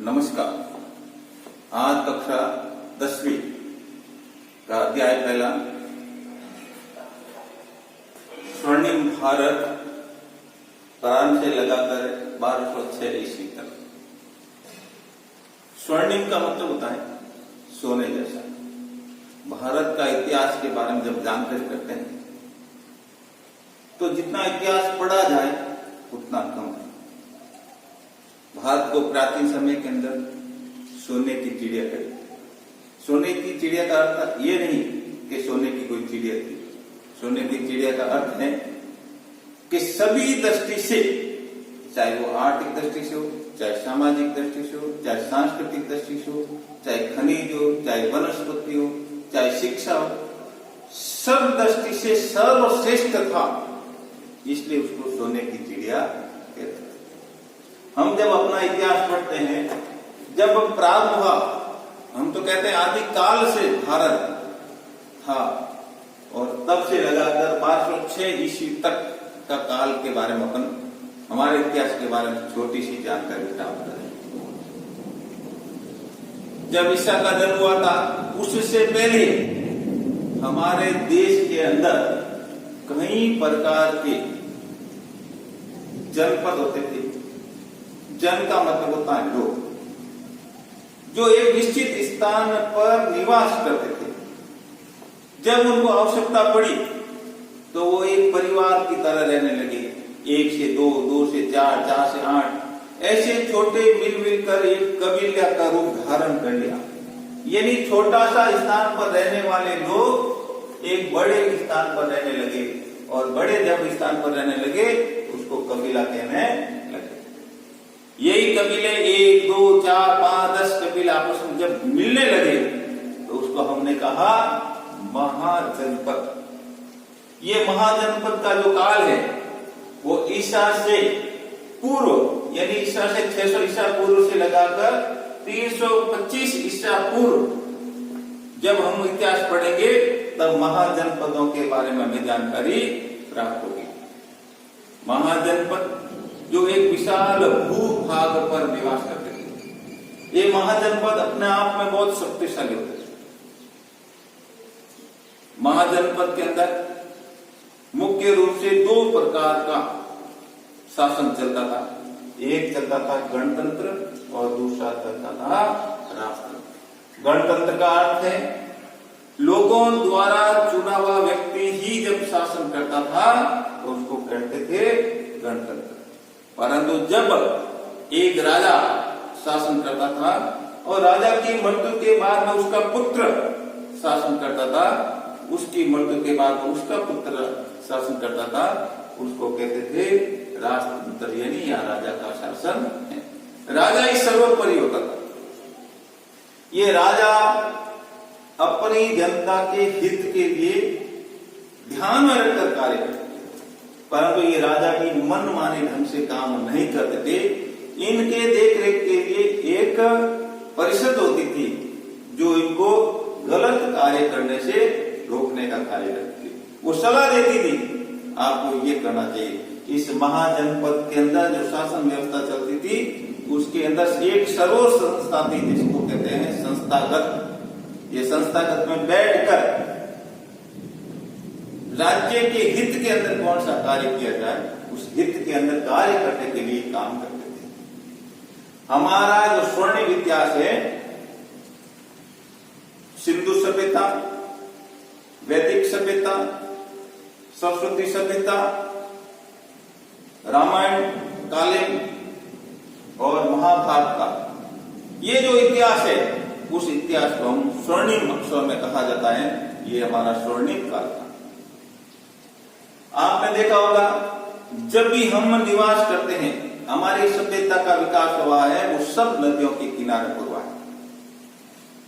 नमस्कार। आज कक्षा 10वीं का अध्याय पहला स्वर्णिम भारत प्रारंभ से लगाकर 1206 ईस्वी तक। स्वर्णिम का मतलब होता है सोने जैसा। भारत का इतिहास के बारे में जब जानकारी करते हैं तो जितना इतिहास पढ़ा जाए उतना कम है। भारत को प्राचीन समय के अंदर सोने की चिड़िया कहते। सोने की चिड़िया का अर्थ ये नहीं कि सोने की कोई चिड़िया थी। सोने की चिड़िया का अर्थ है कि सभी दृष्टि से, चाहे वो आर्थिक दृष्टि से हो, चाहे सामाजिक दृष्टि से हो, चाहे सांस्कृतिक दृष्टि से हो, चाहे खनिज हो, चाहे वनस्पति हो, चाहे शिक्षा हो, सब दृष्टि से सर्वश्रेष्ठ था, इसलिए उसको सोने की चिड़िया कहते हैं। हम जब अपना इतिहास पढ़ते हैं, जब प्रारंभ हुआ, हम तो कहते हैं आदि काल से भारत था और तब से लगाकर 1206 ईस्वी तक का काल के बारे में अपन हमारे इतिहास के बारे में छोटी सी जानकारी प्राप्त करें। जब ईसा का जन्म हुआ था उससे पहले हमारे देश के अंदर कई प्रकार के जनपद होते थे। जन का मतलब होता है लोग, जो एक निश्चित स्थान पर निवास करते थे। जब उनको आवश्यकता पड़ी तो वो एक परिवार की तरह रहने लगे। 1 से 2, 2 से 4, 4 से 8 ऐसे छोटे मिल कर एक कबीला का रूप धारण कर लिया। यानी छोटा सा स्थान पर रहने वाले लोग एक बड़े स्थान पर रहने लगे और बड़े जब स्थान पर रहने लगे उसको कबीला कहने लगे। यही कबीले 1, 2, 4, 5, 10 कबीले आपस में जब मिलने लगे तो उसको हमने कहा महाजनपद। ये महाजनपद का जो काल है वो ईसा से पूर्व, यानी ईसा से 600 ईसा पूर्व से लगाकर 325 ईसा पूर्व जब हम इतिहास पढ़ेंगे तब महाजनपदों के बारे में हमें जानकारी प्राप्त होगी। महाजनपद जो एक विशाल भूभाग पर निवास करते थे। ये महाजनपद अपने आप में बहुत शक्तिशाली होते थे। महाजनपद के अंदर मुख्य रूप से 2 प्रकार का शासन चलता था। एक चलता था गणतंत्र और दूसरा चलता था राष्ट्र। गणतंत्र का अर्थ है लोगों द्वारा चुना हुआ व्यक्ति ही जब शासन करता था तो उसको कहते थे गणतंत्र। परंतु जब एक राजा शासन करता था और राजा की मृत्यु के बाद में उसका पुत्र शासन करता था, उसकी मृत्यु के बाद में उसका पुत्र शासन करता था, उसको कहते थे राष्ट्रतंत्र, यानी या राजा का शासन है। राजा ही सर्वोपरि होता था। ये राजा अपनी जनता के हित के लिए ध्यान में रखकर कार्य करते थे। परंतु ये राजा की मनमाने ढंग से काम नहीं करते थे। इनके देखरेख के लिए एक परिषद होती थी जो इनको गलत कार्य करने से रोकने का कार्य करती थी। वो सलाह देती थी आपको ये करना चाहिए। इस महाजनपद के अंदर जो शासन व्यवस्था चलती थी उसके अंदर एक सर्व संस्था थी जिसको कहते हैं संस्थागत। ये संस्थागत में बैठकर राज्य के हित के अंदर कौन सा कार्य किया जाए उस हित के अंदर कार्य करने के लिए काम करते थे। हमारा जो स्वर्णिम इतिहास है, सिंधु सभ्यता, वैदिक सभ्यता, सरस्वती सभ्यता, रामायण कालीन और महाभारत का ये जो इतिहास है उस इतिहास को हम स्वर्णिम अक्षर में कहा जाता है। ये हमारा स्वर्णिम काल था। आपने देखा होगा जब भी हम निवास करते हैं, हमारी सभ्यता का विकास हुआ है वो सब नदियों के किनारे पर हुआ है।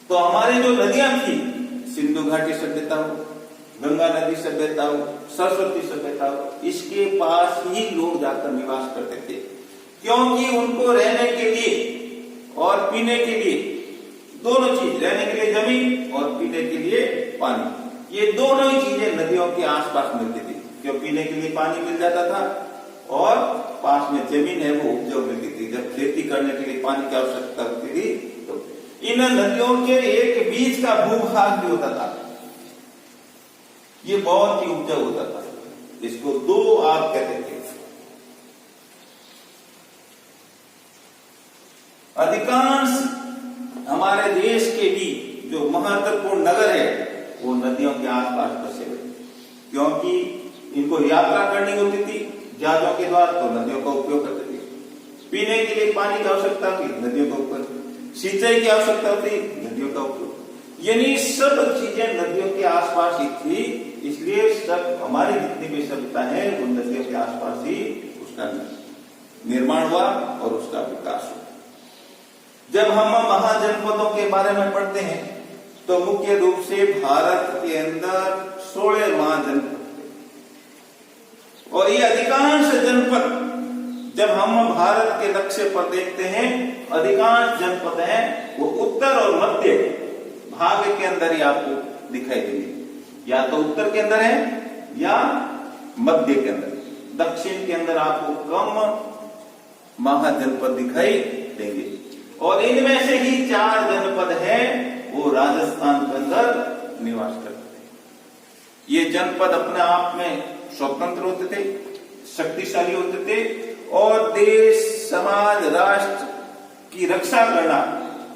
तो हमारी जो नदियां थी, सिंधु घाटी सभ्यता हो, गंगा नदी सभ्यता हो, सरस्वती सभ्यता हो, इसके पास ही लोग जाकर निवास करते थे। क्योंकि उनको रहने के लिए और पीने के लिए दोनों चीज, रहने के लिए जमीन और पीने के लिए पानी, ये दोनों ही चीजें नदियों के आसपास मिलती थी। क्यों? पीने के लिए पानी मिल जाता था और पास में जमीन है वो उपजाऊ मिलती थी। जब खेती करने के लिए पानी की आवश्यकता होती थी। तो इन नदियों के एक बीच का भूभाग भी होता था, ये बहुत ही उपजाऊ होता था, इसको दो आप कहते थे। अधिकांश हमारे देश के भी जो महत्वपूर्ण नगर है वो नदियों के आसपास बसे हुए, क्योंकि इनको यात्रा करनी होती थी जहाजों के द्वारा, तो नदियों का उपयोग करते थे। पीने के लिए पानी की आवश्यकता थी, नदियों का उपयोग, सिंचाई की आवश्यकता होती, नदियों का उपयोग, यानी सब चीजें नदियों के आसपास ही थी। इसलिए सब हमारी जितनी भी सभ्यता है वो नदियों के आसपास ही उसका निर्माण हुआ और उसका विकास हुआ। जब हम महाजनपदों के बारे में पढ़ते हैं तो मुख्य रूप से भारत के अंदर 16 महाजनपद, और ये अधिकांश जनपद जब हम भारत के नक्शे पर देखते हैं, अधिकांश जनपद हैं वो उत्तर और मध्य भाग के अंदर ही आपको दिखाई देंगे, या तो उत्तर के अंदर है या मध्य के अंदर। दक्षिण के अंदर आपको कम महाजनपद दिखाई देंगे, और इनमें से ही 4 जनपद हैं वो राजस्थान के अंदर निवास करते थे। ये जनपद अपने आप में स्वतंत्र होते थे, शक्तिशाली होते थे, और देश, समाज, राष्ट्र की रक्षा करना,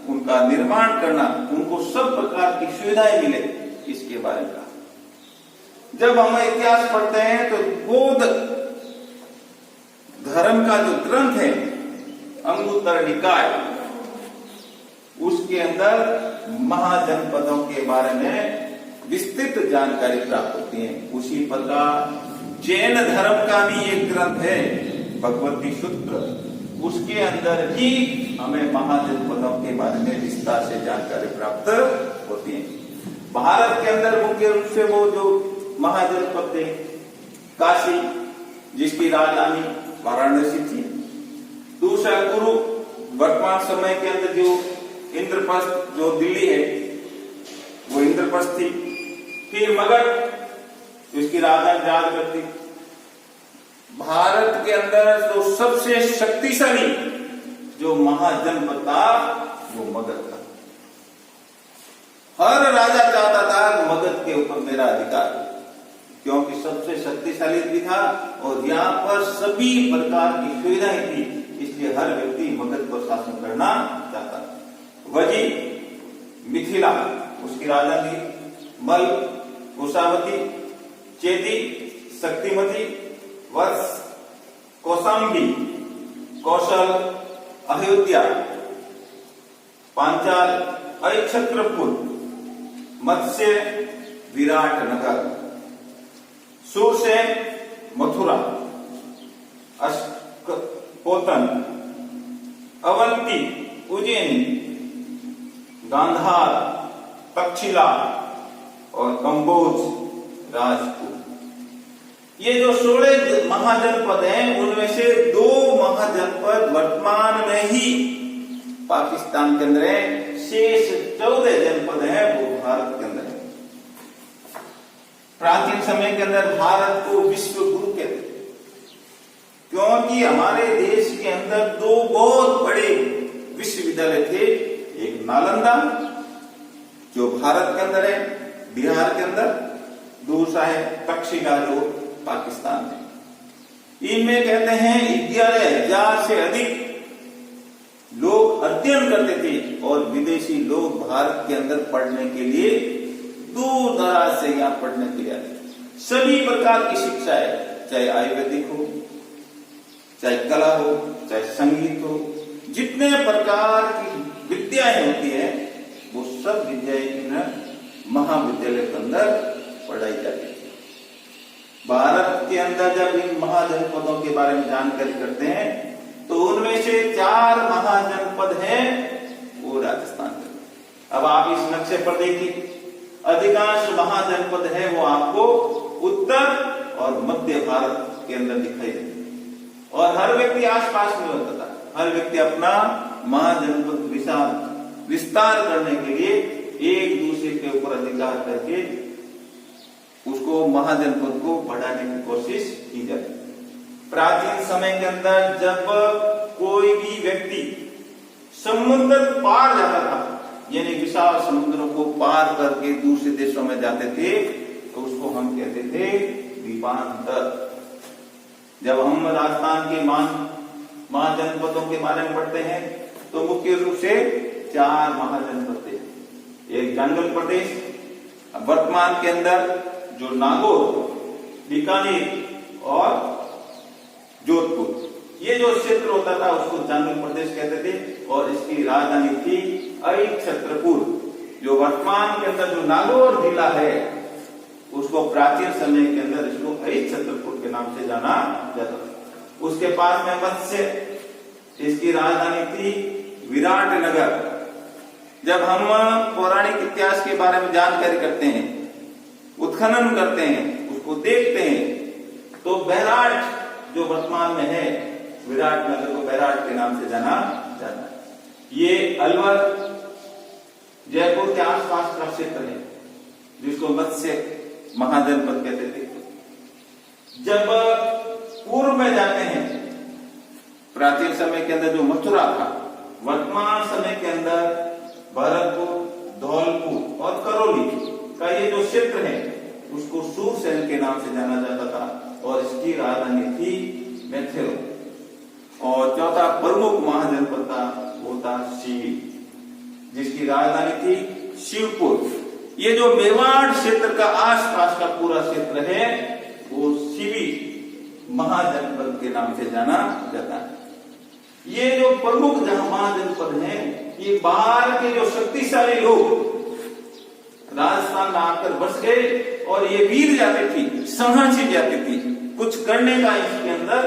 उनका निर्माण करना, उनको सब प्रकार की सुविधाएं मिले, इसके बारे में कहा। जब हम इतिहास पढ़ते हैं तो बौद्ध धर्म का जो ग्रंथ है अंगुत्तर निकाय, उसके अंदर महाजनपदों के बारे में विस्तृत जानकारी प्राप्त होती है। उसी प्रकार जैन धर्म का भी एक ग्रंथ है भगवती सूत्र, उसके अंदर भी हमें महाजनपदों के बारे में विस्तार से जानकारी प्राप्त होती है। भारत के अंदर मुख्य रूप से वो जो महाजनपद थे, काशी जिसकी राजधानी वाराणसी थी, दूसरा कुरु वर्तमान समय के अंदर जो इंद्रप्रस्थ जो दिल्ली है वो इंद्रप्रस्थ थी, फिर मगध उसकी राजधानी राजगढ़ थी। भारत के अंदर जो सबसे शक्तिशाली जो महाजनपद था वो मगध था। हर राजा चाहता था कि मगध के ऊपर मेरा अधिकार, क्योंकि सबसे शक्तिशाली भी था और यहाँ पर सभी प्रकार की सुविधाएं थी, इसलिए हर व्यक्ति मगध पर शासन करना चाहता था। वजी मिथिला उसकी राजधानी, मल कुशावती, चेदी शक्तिमती, वर्ष कौशाम्बी, कौशल अयोध्या, पांचाल अक्षत्रपुर, मत्स्य विराट नगर, सूरसेन मथुरा, अशोकपोतन, अवंती उज्जैनी, गांधार, तक्षशिला और कंबोज राजपूत। ये जो 16 महाजनपद हैं उनमें से 2 महाजनपद वर्तमान में ही पाकिस्तान के अंदर है, शेष 14 जनपद हैं वो भारत के अंदर है। प्राचीन समय के अंदर भारत को विश्व गुरु कहते थे, क्योंकि हमारे देश के अंदर 2 बहुत बड़े विश्वविद्यालय थे, एक नालंदा जो भारत के अंदर है बिहार के अंदर, दूसरा है तक्षशिला जो पाकिस्तान में। इनमें कहते हैं 11,000 से अधिक लोग अध्ययन करते थे और विदेशी लोग भारत के अंदर पढ़ने के लिए दूर दराज से यहाँ पढ़ने के लिए आते। सभी प्रकार की शिक्षा है, चाहे आयुर्वेदिक हो, चाहे कला हो, चाहे संगीत हो, जितने प्रकार की विद्याएं होती है वो सब विद्याएं महाविद्यालय के अंदर पढ़ाई जाती है। भारत के अंदर जब इन महाजनपदों के बारे में जानकारी करते हैं तो उनमें से 4 महाजनपद हैं वो राजस्थान के। अब आप इस नक्शे पर देखिए, अधिकांश महाजनपद है वो आपको उत्तर और मध्य भारत के अंदर दिखाई देते, और हर व्यक्ति आसपास में होता था। हर व्यक्ति अपना महाजनपद विस्तार करने के लिए एक दूसरे के ऊपर अधिकार करके उसको महाजनपद को बढ़ाने की कोशिश की जाती है। प्राचीन समय के अंदर जब कोई भी व्यक्ति समुद्र पार जाता था, यानी विशाल समुद्रों को पार करके दूसरे देशों में जाते थे, तो उसको हम कहते थे द्वीपांतर। जब हम राजस्थान के महाजनपदों के बारे में पढ़ते हैं तो मुख्य रूप से 4 महाजनपद थे। एक जंगल प्रदेश, वर्तमान के अंदर जो नागौर, बीकानेर और जोधपुर, ये जो क्षेत्र होता था उसको जंगल प्रदेश कहते थे, और इसकी राजधानी थी अहिच्छत्रपुर। जो वर्तमान के अंदर जो नागौर जिला है उसको प्राचीन समय के अंदर इसको अहिच्छत्रपुर के नाम से जाना जाता था। उसके पास में मत्स्य, इसकी राजधानी थी विराटनगर। जब हम पौराणिक इतिहास के बारे में जानकारी करते हैं, उत्खनन करते हैं, उसको देखते हैं, तो बैराट जो वर्तमान में है, विराटनगर को बैराट के नाम से जाना जाता है। ये अलवर, जयपुर के आसपास का क्षेत्र है जिसको मत्स्य महाजनपद कहते थे। जब पूर्व में जाते हैं, प्राचीन समय के अंदर जो मथुरा था, वर्तमान समय के अंदर भरतपुर, धौलपुर और करौली का ये जो क्षेत्र है उसको सूरसेन के नाम से जाना जाता था, और इसकी राजधानी थी मैथिल। और चौथा प्रमुख महाजनपद था वो था शिवी, जिसकी राजधानी थी शिवपुर। ये जो मेवाड़ क्षेत्र का आसपास का पूरा क्षेत्र है वो शिवी महाजनपद के नाम से जाना जाता है। ये जो प्रमुख महाजनपद हैं, ये बाहर के जो शक्तिशाली लोग राजस्थान में आकर बस गए, और ये वीर जाति थी, संहसी जाति थी, कुछ करने का इसके अंदर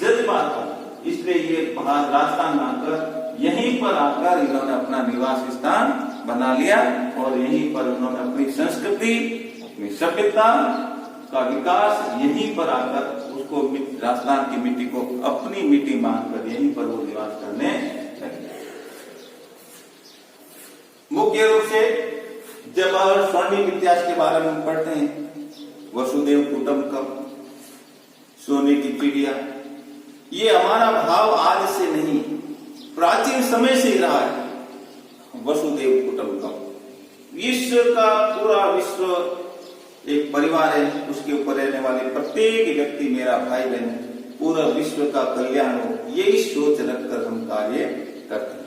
जज्बा था, इसलिए ये बाहर राजस्थान में आकर यहीं पर आकर इन्होंने अपना निवास स्थान बना लिया, और यहीं पर उन्होंने अपनी संस्कृति, अपनी सभ्यता का विकास यहीं पर आकर उसको राजस्थान की मिट्टी को अपनी मिट्टी मानकर यहीं पर वो निवास करने लगे। मुख्य रूप से जब स्वर्णिम इतिहास के बारे में पढ़ते हैं, वसुदेव कुटुंबकम, सोने की चिड़िया, ये हमारा भाव आज से नहीं, प्राचीन समय से ही रहा है। वसुदेव कुटुंबकम, विश्व का पूरा विश्व एक परिवार है, उसके ऊपर रहने वाले प्रत्येक व्यक्ति मेरा भाई बहन, पूरा विश्व का कल्याण हो, यही सोच रखकर हम कार्य करते हैं।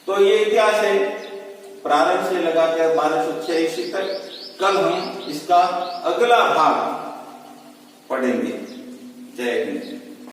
तो ये इतिहास है प्रारंभ से लगाकर 1286 तक। कल हम इसका अगला भाग पढ़ेंगे। जय हिंद।